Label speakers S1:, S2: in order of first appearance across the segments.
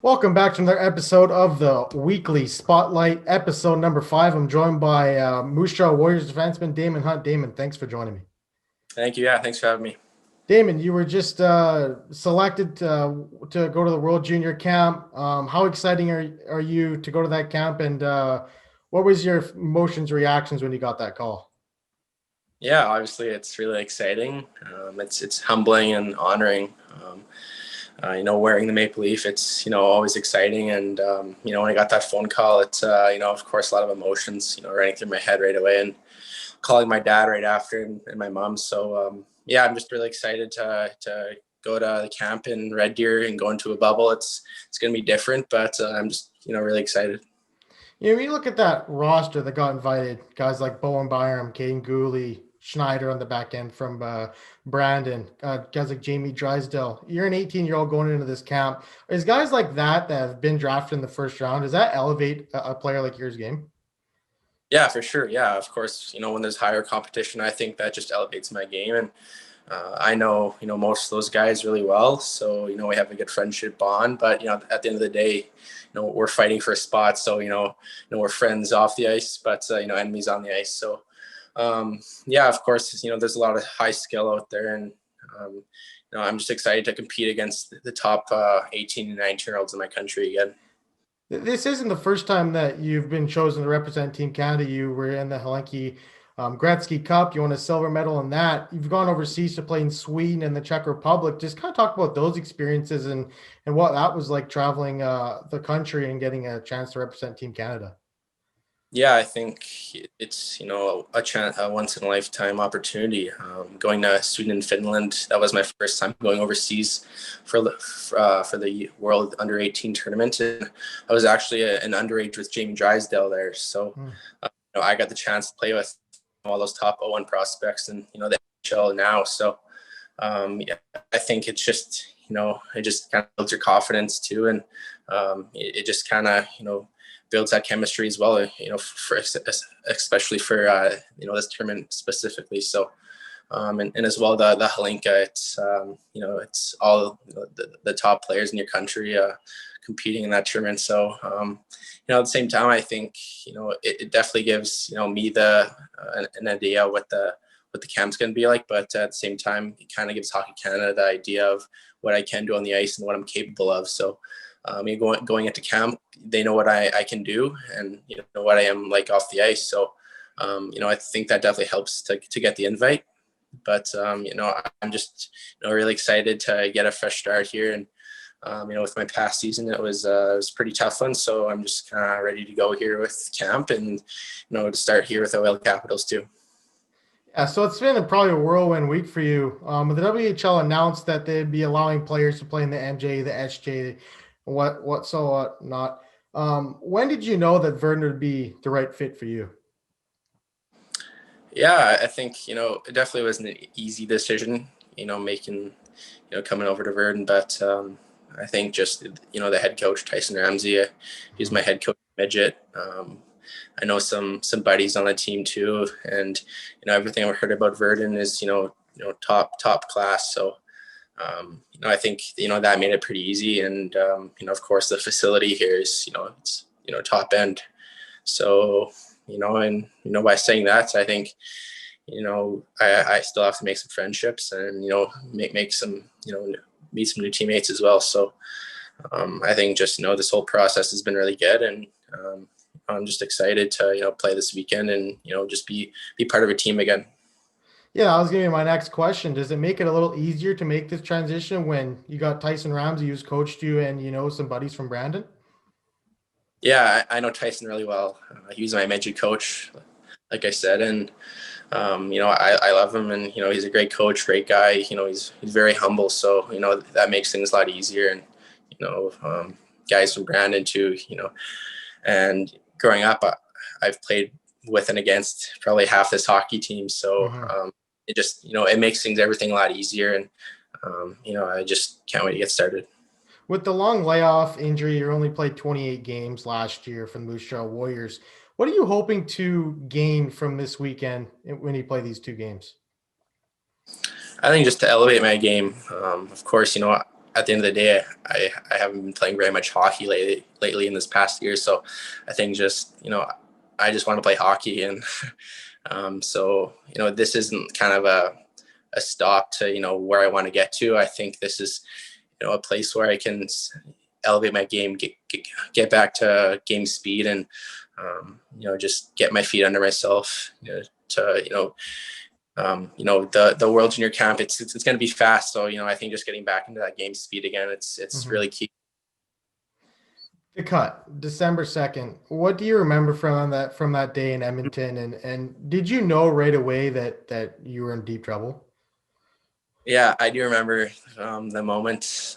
S1: Welcome back to another episode of the Weekly Spotlight, episode number 5. I'm joined by Moose Jaw Warriors defenseman Daemon Hunt. Daemon, thanks for joining me.
S2: Thank you. Yeah, thanks for having me.
S1: Daemon, you were just selected to go to the World Junior Camp. How exciting are you to go to that camp? And what was your emotions, reactions when you got that call?
S2: Yeah, obviously it's really exciting. It's humbling and honoring. Wearing the maple leaf, it's always exciting. And when I got that phone call, it's of course a lot of emotions running through my head right away, and calling my dad right after and my mom. So yeah, I'm just really excited to go to the camp in Red Deer and go into a bubble. It's going to be different, but I'm just really excited.
S1: When you look at that roster that got invited, guys like Bowen Byram, Caden Gooley, Schneider on the back end from Brandon, guys like Jamie Drysdale. You're an 18-year-old going into this camp. Is guys like that have been drafted in the first round, does that elevate a player like yours game?
S2: Yeah, for sure. Yeah, of course. When there's higher competition, I think that just elevates my game, and I know most of those guys really well. So we have a good friendship bond. But at the end of the day, we're fighting for a spot. So we're friends off the ice, but enemies on the ice. So yeah, of course, there's a lot of high skill out there, and I'm just excited to compete against the top 18 and 19-year-olds in my country again.
S1: This isn't the first time that you've been chosen to represent Team Canada. You were in the Helsinki Gretzky Cup. You won a silver medal in that. You've gone overseas to play in Sweden and the Czech Republic. Just kind of talk about those experiences and what that was like traveling the country and getting a chance to represent Team Canada.
S2: Yeah, I think it's a once in a lifetime opportunity. Going to Sweden and Finland, that was my first time going overseas for the World Under 18 tournament, and I was actually an underage with Jamie Drysdale there. So
S1: Hmm.
S2: I got the chance to play with all those top O1 prospects, and the NHL now. So yeah, I think it's just it just kind of builds your confidence too, and it just kind of builds that chemistry as well. For especially for this tournament specifically. So and as well the Halinka, it's all the top players in your country competing in that tournament. So at the same time, I think it definitely gives me an idea what the camp's going to be like, but at the same time, it kind of gives Hockey Canada the idea of what I can do on the ice and what I'm capable of. So going into camp, they know what I can do, and what I am like off the ice. So I think that definitely helps to get the invite. But I'm just really excited to get a fresh start here, and with my past season, it was pretty tough one. So I'm just kind of ready to go here with camp, and to start here with OL Capitals too.
S1: Yeah, so it's been probably a whirlwind week for you. The WHL announced that they'd be allowing players to play in the MJ, the SJ, what not. When did you know that Virden would be the right fit for you?
S2: Yeah, I think it definitely wasn't an easy decision. Making coming over to Virden, but I think just the head coach Tyson Ramsey, he's my head coach midget. I know some buddies on the team too, and everything I've heard about Virden is top class. So I think that made it pretty easy, and of course the facility here is it's top end. So and by saying that, I think I still have to make some friendships, and make some meet some new teammates as well. So I think just this whole process has been really good, and I'm just excited to play this weekend, and just be part of a team again.
S1: Yeah, I was gonna be my next question. Does it make it a little easier to make this transition when you got Tyson Ramsey who's coached you and some buddies from Brandon?
S2: Yeah, I know Tyson really well. He was my midget coach, like I said, and I love him, and he's a great coach, great guy. He's very humble, so that makes things a lot easier. And guys from Brandon too, and growing up, I've played with and against probably half this hockey team, so
S1: Mhm.
S2: it just it makes things everything a lot easier, and I just can't wait to get started.
S1: With the long layoff injury, you only played 28 games last year for the Moose Jaw Warriors. What are you hoping to gain from this weekend when you play these two games?
S2: I think just to elevate my game. Of course, at the end of the day, I haven't been playing very much hockey lately in this past year. So I think just, I just want to play hockey. And so, this isn't kind of a stop to, where I want to get to. I think this is, a place where I can elevate my game, get back to game speed, and, just get my feet under myself, to, the World Junior Camp, it's going to be fast. So, I think just getting back into that game speed again, it's really key.
S1: The cut, December 2nd. What do you remember from that day in Edmonton? And did you know right away that you were in deep trouble?
S2: Yeah, I do remember the moment.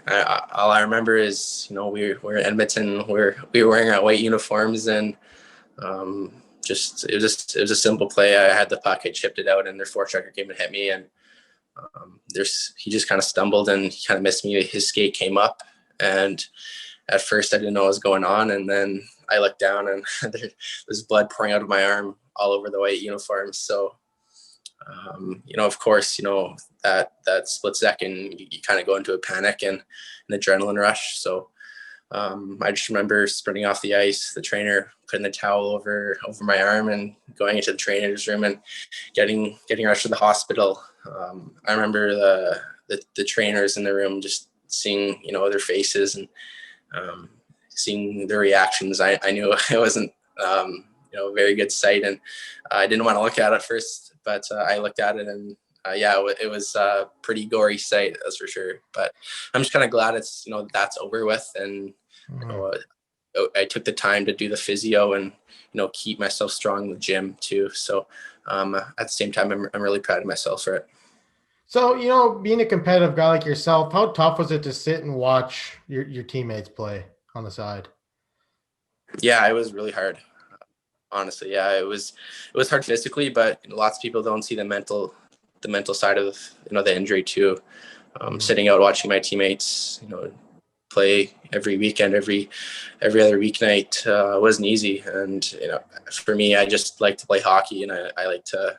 S2: All I remember is, we're in Edmonton, we were wearing our white uniforms, and it was a simple play. I had the puck, I chipped it out, and their forechecker came and hit me, and he just kind of stumbled and he kind of missed me. His skate came up, and at first I didn't know what was going on, and then I looked down and there's blood pouring out of my arm all over the white uniform. So, of course, that split second, you kind of go into a panic and an adrenaline rush. So I just remember sprinting off the ice, the trainer putting the towel over my arm and going into the trainer's room and getting rushed to the hospital. I remember the trainers in the room, just seeing, their faces and seeing their reactions. I knew it wasn't, a very good sight, and I didn't want to look at it first, but I looked at it, and it was a pretty gory sight, that's for sure. But I'm just kind of glad it's, that's over with. And, I took the time to do the physio and, keep myself strong in the gym too. So at the same time, I'm really proud of myself for it.
S1: So, being a competitive guy like yourself, how tough was it to sit and watch your teammates play on the side?
S2: Yeah, it was really hard. Honestly, yeah, it was hard physically, but lots of people don't see the mental side of, the injury too. Sitting out watching my teammates, play every weekend, every other weeknight wasn't easy. And, for me, I just like to play hockey, and I like to,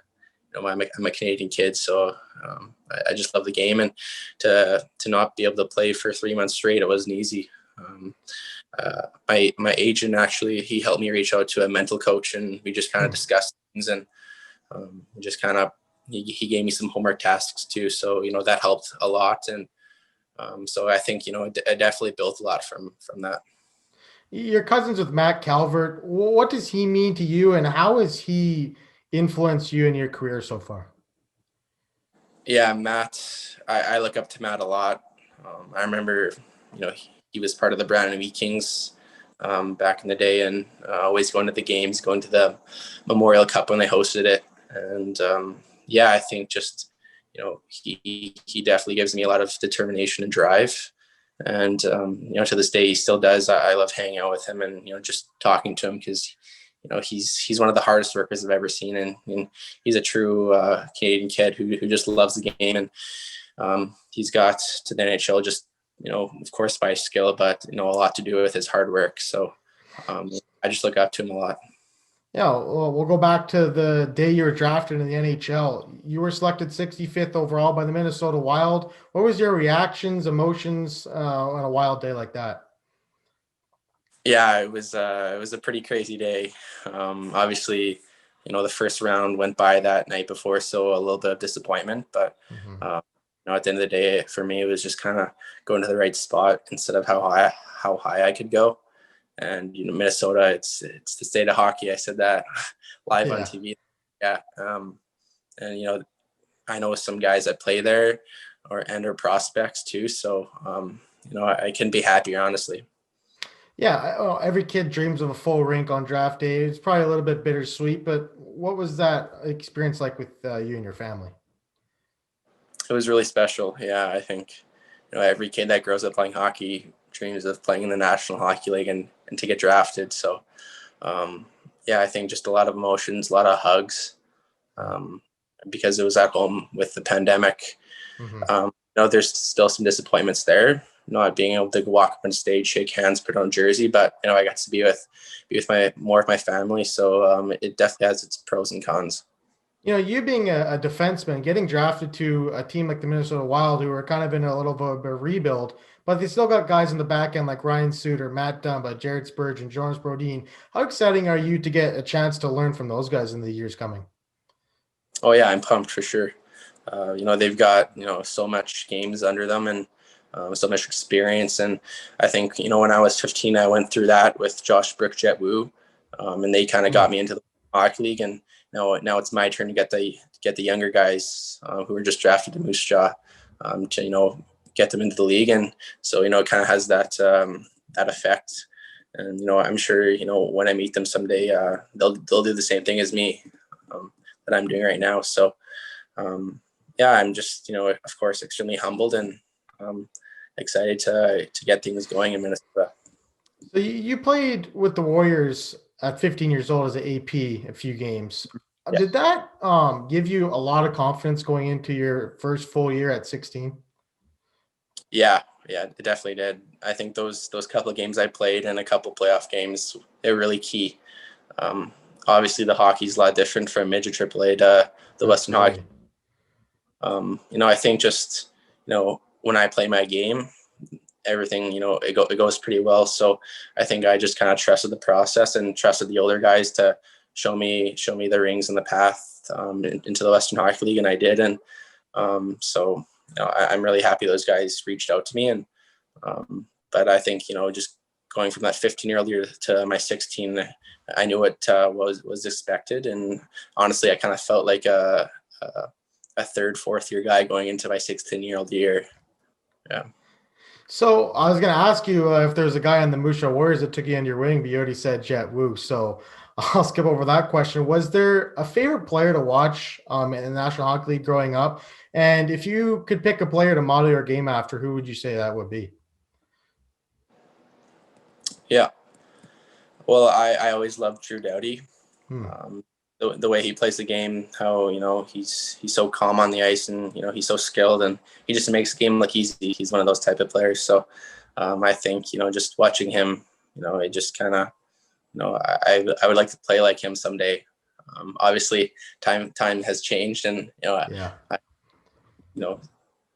S2: I'm a Canadian kid, so I just love the game, and to not be able to play for 3 months straight, it wasn't easy. My agent, actually, he helped me reach out to a mental coach, and we just kind of discussed things, and just kind of, he gave me some homework tasks too. So, that helped a lot. And so I think, I definitely built a lot from that.
S1: Your cousins with Matt Calvert, what does he mean to you, and how has he influenced you in your career so far?
S2: Yeah, Matt, I look up to Matt a lot. I remember, he was part of the Brandon Vikings back in the day, and always going to the games, going to the Memorial Cup when they hosted it. And I think just, he definitely gives me a lot of determination and drive. And, to this day, he still does. I love hanging out with him and, just talking to him, because, he's one of the hardest workers I've ever seen. And he's a true Canadian kid who just loves the game. And he's got to the NHL just, of course, by skill, but, a lot to do with his hard work. So I just look up to him a lot.
S1: Yeah, well, we'll go back to the day you were drafted in the NHL. You were selected 65th overall by the Minnesota Wild. What was your reactions, emotions on a Wild day like that?
S2: Yeah, it was a pretty crazy day. Obviously, the first round went by that night before, so a little bit of disappointment. But at the end of the day, for me, it was just kind of going to the right spot instead of how high I could go. And Minnesota, it's the state of hockey. I said that live on TV. Yeah, and I know some guys that play there or prospects too. So I couldn't be happier, honestly.
S1: Yeah, every kid dreams of a full rink on draft day. It's probably a little bit bittersweet, but what was that experience like with you and your family?
S2: It was really special. Yeah, I think every kid that grows up playing hockey dreams of playing in the National Hockey League and to get drafted. So I think just a lot of emotions, a lot of hugs, because it was at home with the pandemic. There's still some disappointments there, not being able to walk up on stage, shake hands, put on a jersey, but I got to be with more of my family. So it definitely has its pros and cons.
S1: You know, you being a defenseman, getting drafted to a team like the Minnesota Wild, who are kind of in a little bit of a rebuild, but they still got guys in the back end like Ryan Suter, Matt Dumba, Jared Spurgeon, Jonas Brodin. How exciting are you to get a chance to learn from those guys in the years coming?
S2: Oh yeah, I'm pumped for sure. They've got so much games under them and so much experience. And I think when I was 15, I went through that with Josh Brook, Jet Wu, and they kind of got me into the hockey league. And now it's my turn to get the younger guys who were just drafted to Moose Jaw to get them into the league. And so it kind of has that effect. And I'm sure when I meet them someday, they'll do the same thing as me that I'm doing right now. So yeah, I'm just of course extremely humbled and excited to get things going in Minnesota.
S1: So you played with the Warriors at 15 years old as an AP a few games.
S2: Yeah.
S1: Did that give you a lot of confidence going into your first full year at 16?
S2: Yeah, it definitely did. I think those couple of games I played and a couple playoff games, they're really key. Obviously, the hockey's a lot different from midget AAA to the Western hockey. I think just when I play my game, everything it goes pretty well. So I think I just kind of trusted the process and trusted the older guys to show me the rings and the path into the Western Hockey League, and I did. And so I'm really happy those guys reached out to me. And but I think just going from that 15-year-old year to my 16, I knew what was expected, and honestly, I kind of felt like a third, fourth year guy going into my 16-year-old year. Yeah.
S1: So I was going to ask you if there's a guy on the Moose Jaw Warriors that took you under your wing, but you already said Jet Wu. So I'll skip over that question. Was there a favorite player to watch in the National Hockey League growing up? And if you could pick a player to model your game after, who would you say that would be?
S2: Yeah. Well, I always loved Drew Doughty. The way he plays the game, how he's so calm on the ice, and he's so skilled, and he just makes the game look easy. He's one of those type of players. So I think just watching him, it just kind of I would like to play like him someday. Obviously, time has changed, and I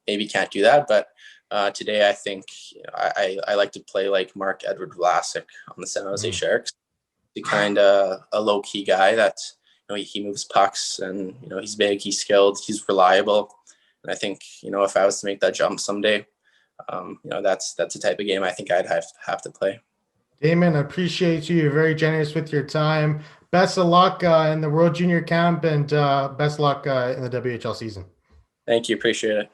S2: maybe can't do that, but today I think I like to play like Mark Edward Vlasic on the San Jose Sharks. The kind of a low key guy that he moves pucks, and he's big, he's skilled, he's reliable. And I think if I was to make that jump someday, that's the type of game I think I'd have to play.
S1: Damon, I appreciate you. You're very generous with your time. Best of luck in the World Junior Camp, and best of luck in the WHL season.
S2: Thank you. Appreciate it.